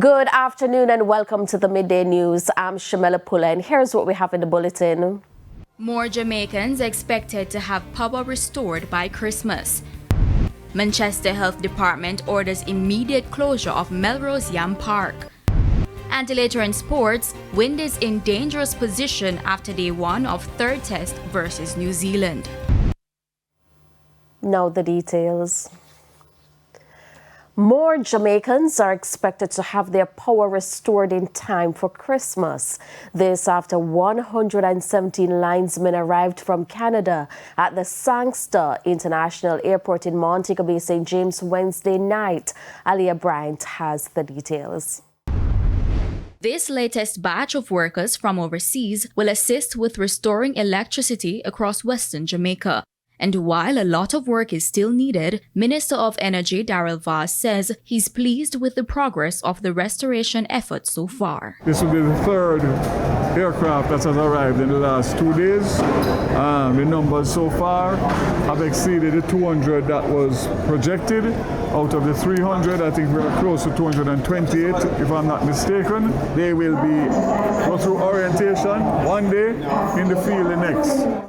Good afternoon and welcome to the Midday News. I'm Shamela Pula and here's what we have in the bulletin. More Jamaicans expected to have power restored by Christmas. Manchester Health Department orders immediate closure of Melrose Yam Park. And later in sports, Wind is in dangerous position after day one of third test versus New Zealand. Now the details. More Jamaicans are expected to have their power restored in time for Christmas. This after 117 linesmen arrived from Canada at the Sangster International Airport in Montego Bay, St. James Wednesday night. Alia Bryant has the details. This latest batch of workers from overseas will assist with restoring electricity across Western Jamaica. And while a lot of work is still needed, Minister of Energy Darrell Vaz says he's pleased with the progress of the restoration effort so far. This will be the third aircraft that has arrived in the last 2 days. The numbers so far have exceeded the 200 that was projected. Out of the 300, I think we're close to 228, if I'm not mistaken. They will go through orientation one day, in the field the next.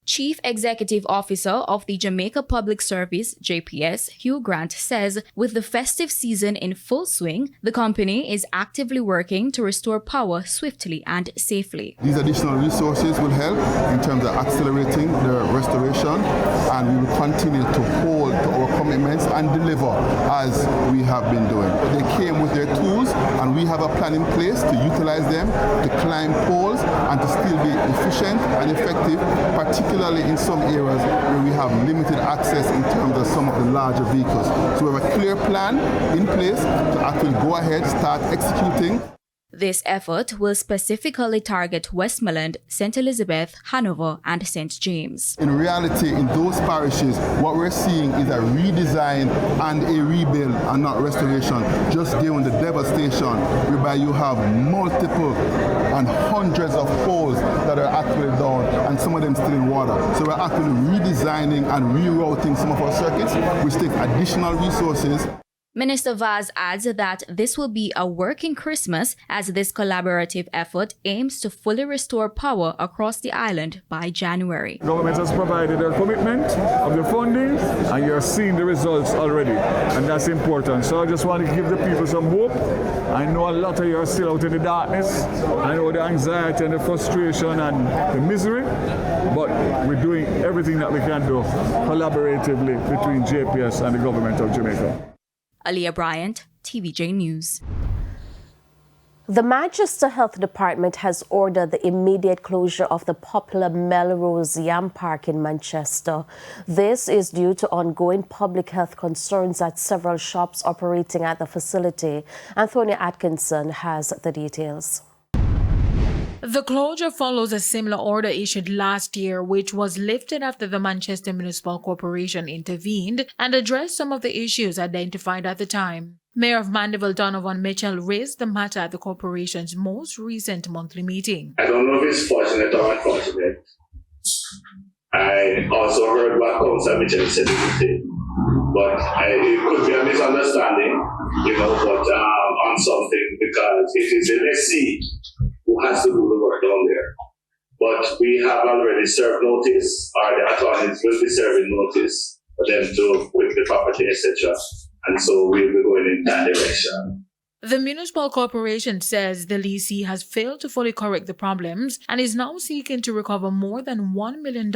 Chief Executive Officer of the Jamaica Public Service, JPS, Hugh Grant says with the festive season in full swing, the company is actively working to restore power swiftly and safely. These additional resources will help in terms of accelerating the restoration, and we will continue to hold to our commitments and deliver as we have been doing. They came with their tools, and we have a plan in place to utilize them to climb poles and to still be efficient and effective, particularly in some areas where we have limited access in terms of some of the larger vehicles. So we have a clear plan in place to actually go ahead, start executing. This effort will specifically target Westmoreland, St. Elizabeth, Hanover, and St. James. In reality, in those parishes, what we're seeing is a redesign and a rebuild and not restoration, just given the devastation whereby you have multiple and hundreds of poles that are actually down and some of them still in water. So we're actually redesigning and rerouting some of our circuits, which takes additional resources. Minister Vaz adds that this will be a working Christmas as this collaborative effort aims to fully restore power across the island by January. The government has provided their commitment of the funding, and you're seeing the results already, and that's important. So I just want to give the people some hope. I know a lot of you are still out in the darkness. I know the anxiety and the frustration and the misery, but we're doing everything that we can do collaboratively between JPS and the government of Jamaica. Alia Bryant, TVJ News. The Manchester Health Department has ordered the immediate closure of the popular Melrose Yam Park in Manchester. This is due to ongoing public health concerns at several shops operating at the facility. Anthony Atkinson has the details. The closure follows a similar order issued last year, which was lifted after the Manchester Municipal Corporation intervened and addressed some of the issues identified at the time. Mayor of Mandeville Donovan Mitchell raised the matter at the corporation's most recent monthly meeting. I don't know if it's fortunate or unfortunate. I also heard what Councillor Mitchell said today, but it could be a misunderstanding, but on something, because it is the lessee who has to do the work down there. But we have already served notice, or the authorities will be serving notice for them to quit the property, etc. And so we'll be going in that direction. The municipal corporation says the lessee has failed to fully correct the problems and is now seeking to recover more than $1 million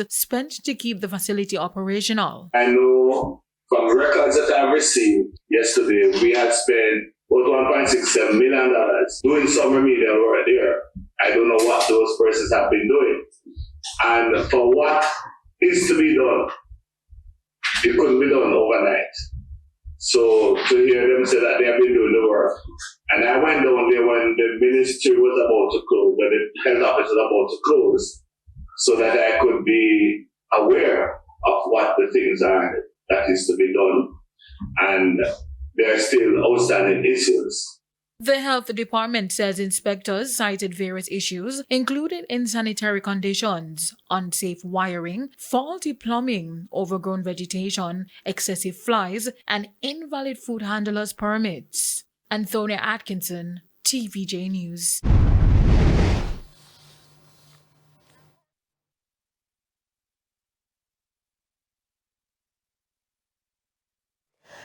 spent to keep the facility operational. I know from records that I've received yesterday, we had spent about $1.67 million doing some remedial work there. I don't know what those persons have been doing. And for what is to be done, it couldn't be done overnight. So to hear them say that they have been doing the work, and I went down there when the ministry was about to close, when the health office was about to close, so that I could be aware of what the things are that is to be done. And there are still outstanding issues. The health department says inspectors cited various issues, including insanitary conditions, unsafe wiring, faulty plumbing, overgrown vegetation, excessive flies, and invalid food handlers' permits. Antonia Atkinson, TVJ News.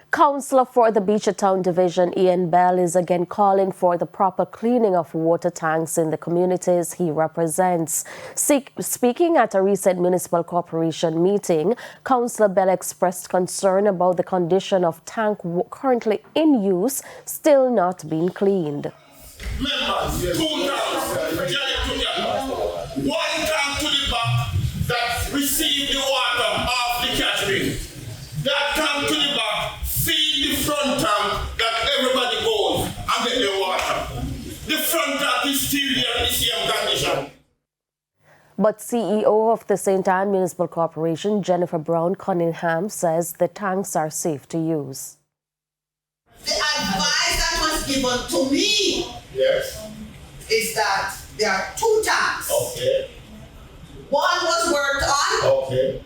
Councillor for the Beachertown Division, Ian Bell, is again calling for the proper cleaning of water tanks in the communities he represents. Speaking at a recent municipal corporation meeting, Councillor Bell expressed concern about the condition of tank currently in use still not being cleaned. Members, 2 tanks, one tank to the back that receive the water off the catchment. That tank to the back feed the front tank that everybody goes and get the water. The front tank is still there in the same condition. But CEO of the St. Anne Municipal Corporation, Jennifer Brown Cunningham, says the tanks are safe to use. The advice that was given to me is that there are 2 tanks. Okay. One was worked on. Okay.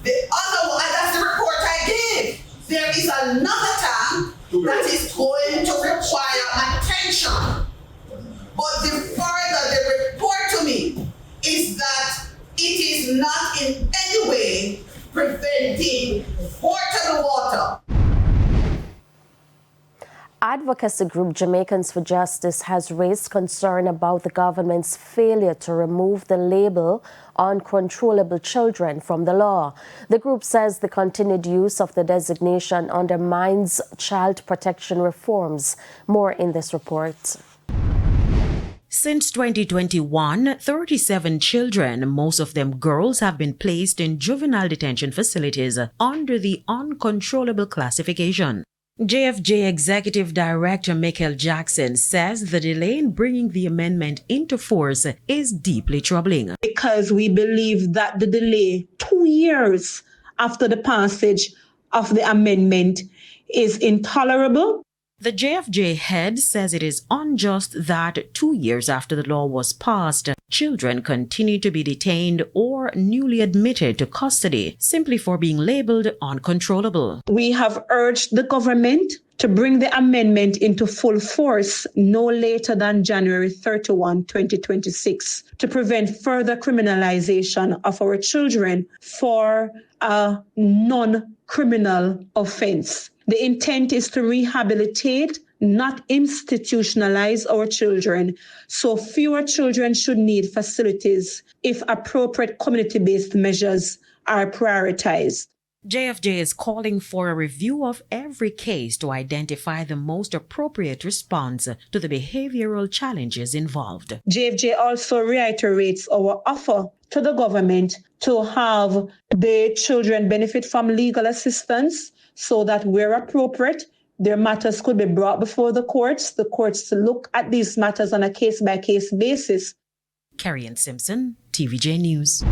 The other one, and that's the report I gave. There is another tank that is going to require attention. But the further the report to me is that it is not in any way preventing portable water. Advocacy group Jamaicans for Justice has raised concern about the government's failure to remove the label Uncontrollable Children from the law. The group says the continued use of the designation undermines child protection reforms. More in this report. Since 2021, 37 children, most of them girls, have been placed in juvenile detention facilities under the uncontrollable classification. JFJ Executive Director Michael Jackson says the delay in bringing the amendment into force is deeply troubling. Because we believe that the delay 2 years after the passage of the amendment is intolerable. The JFJ head says it is unjust that 2 years after the law was passed, children continue to be detained or newly admitted to custody simply for being labeled uncontrollable. We have urged the government to bring the amendment into full force no later than January 31, 2026, to prevent further criminalization of our children for a non-criminal offense. The intent is to rehabilitate, not institutionalize our children, so fewer children should need facilities if appropriate community-based measures are prioritized. JFJ is calling for a review of every case to identify the most appropriate response to the behavioral challenges involved. JFJ also reiterates our offer to the government to have the children benefit from legal assistance so that where appropriate, their matters could be brought before the courts to look at these matters on a case-by-case basis. Carrie Ann Simpson, TVJ News.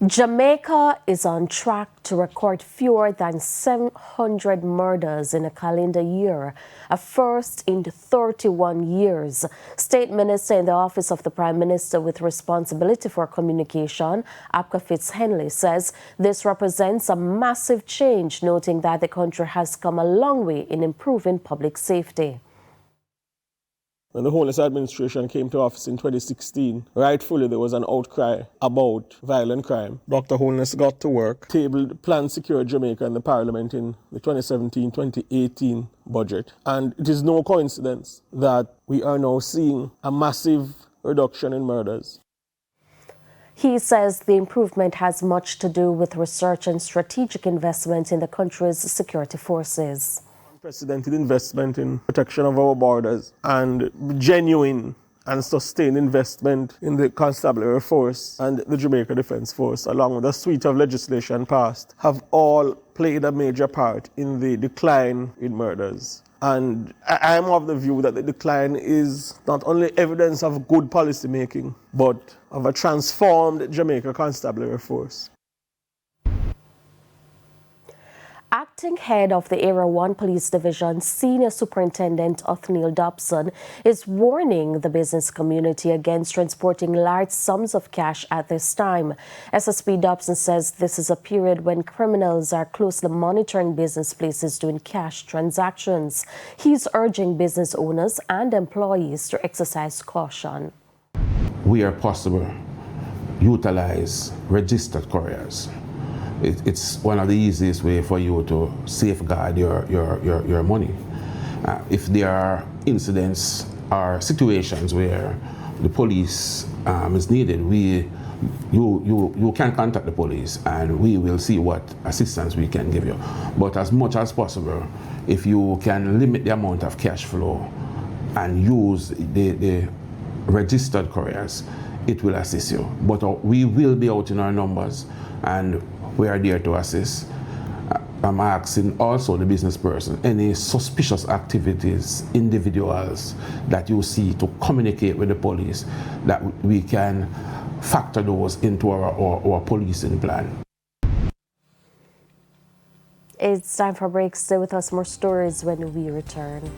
Jamaica is on track to record fewer than 700 murders in a calendar year, a first in 31 years. State Minister in the Office of the Prime Minister with responsibility for communication, Apka Fitz-Henley, says this represents a massive change, noting that the country has come a long way in improving public safety. When the Homeless Administration came to office in 2016, rightfully there was an outcry about violent crime. Dr. Holness got to work, tabled Plan Secure Jamaica in the Parliament in the 2017-2018 budget. And it is no coincidence that we are now seeing a massive reduction in murders. He says the improvement has much to do with research and strategic investment in the country's security forces. Unprecedented investment in protection of our borders and genuine and sustained investment in the constabulary force and the Jamaica Defence Force, along with a suite of legislation passed, have all played a major part in the decline in murders. And I am of the view that the decline is not only evidence of good policy making, but of a transformed Jamaica Constabulary Force. Acting head of the Area 1 Police Division, Senior Superintendent Othniel Dobson, is warning the business community against transporting large sums of cash at this time. SSP Dobson says this is a period when criminals are closely monitoring business places doing cash transactions. He's urging business owners and employees to exercise caution. Where possible, utilize registered couriers. It's one of the easiest way for you to safeguard your money. If there are incidents or situations where the police is needed, you can contact the police and we will see what assistance we can give you. But as much as possible, if you can limit the amount of cash flow and use the registered couriers, it will assist you. But we will be out in our numbers and we are there to assist. I'm asking also the business person, any suspicious activities, individuals that you see, to communicate with the police, that we can factor those into our policing plan. It's time for a break. Stay with us, more stories when we return.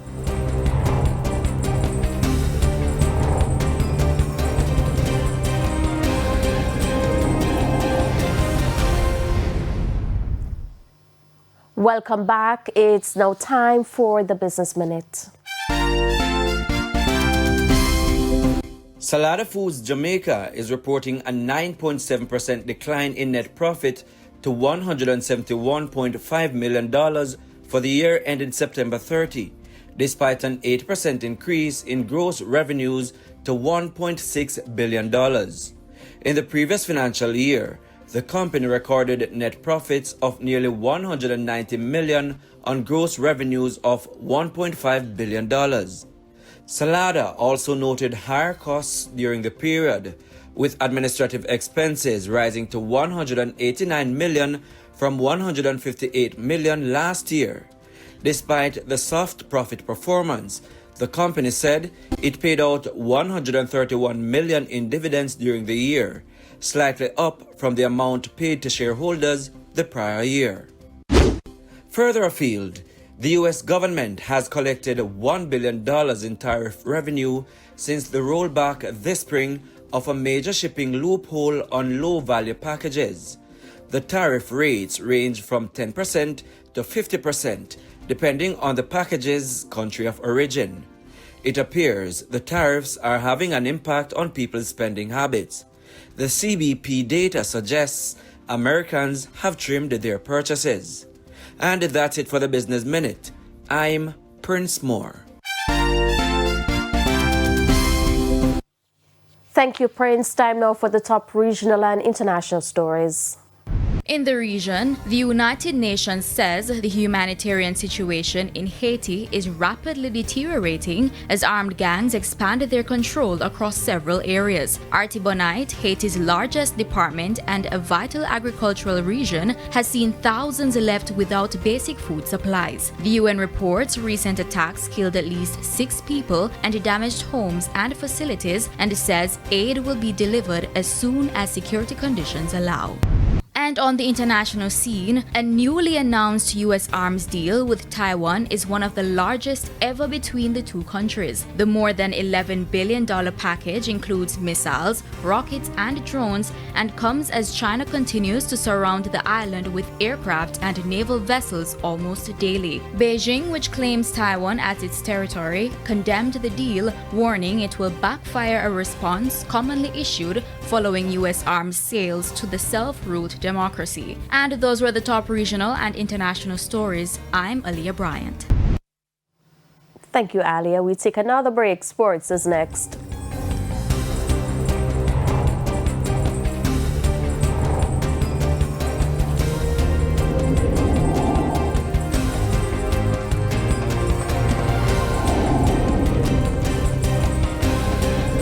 Welcome back. It's now time for the Business Minute. Salada Foods Jamaica is reporting a 9.7% decline in net profit to $171.5 million for the year ended September 30, despite an 8% increase in gross revenues to $1.6 billion. In the previous financial year, the company recorded net profits of nearly $190 million on gross revenues of $1.5 billion. Salada also noted higher costs during the period, with administrative expenses rising to $189 million from $158 million last year. Despite the soft profit performance, the company said it paid out $131 million in dividends during the year, slightly up from the amount paid to shareholders the prior year. Further afield, the U.S. government has collected $1 billion in tariff revenue since the rollback this spring of a major shipping loophole on low-value packages. The tariff rates range from 10% to 50%, depending on the package's country of origin. It appears the tariffs are having an impact on people's spending habits. The CBP data suggests Americans have trimmed their purchases. And that's it for the Business Minute. I'm Prince Moore. Thank you, Prince. Time now for the top regional and international stories. In the region, the United Nations says the humanitarian situation in Haiti is rapidly deteriorating as armed gangs expand their control across several areas. Artibonite, Haiti's largest department and a vital agricultural region, has seen thousands left without basic food supplies. The UN reports recent attacks killed at least 6 people and damaged homes and facilities, and says aid will be delivered as soon as security conditions allow. And on the international scene, a newly announced U.S. arms deal with Taiwan is one of the largest ever between the two countries. The more than $11 billion package includes missiles, rockets, and drones, and comes as China continues to surround the island with aircraft and naval vessels almost daily. Beijing, which claims Taiwan as its territory, condemned the deal, warning it will backfire a response commonly issued following U.S. arms sales to the self-ruled democracy. And those were the top regional and international stories. I'm Aliyah Bryant. Thank you, Alia. We take another break. Sports is next.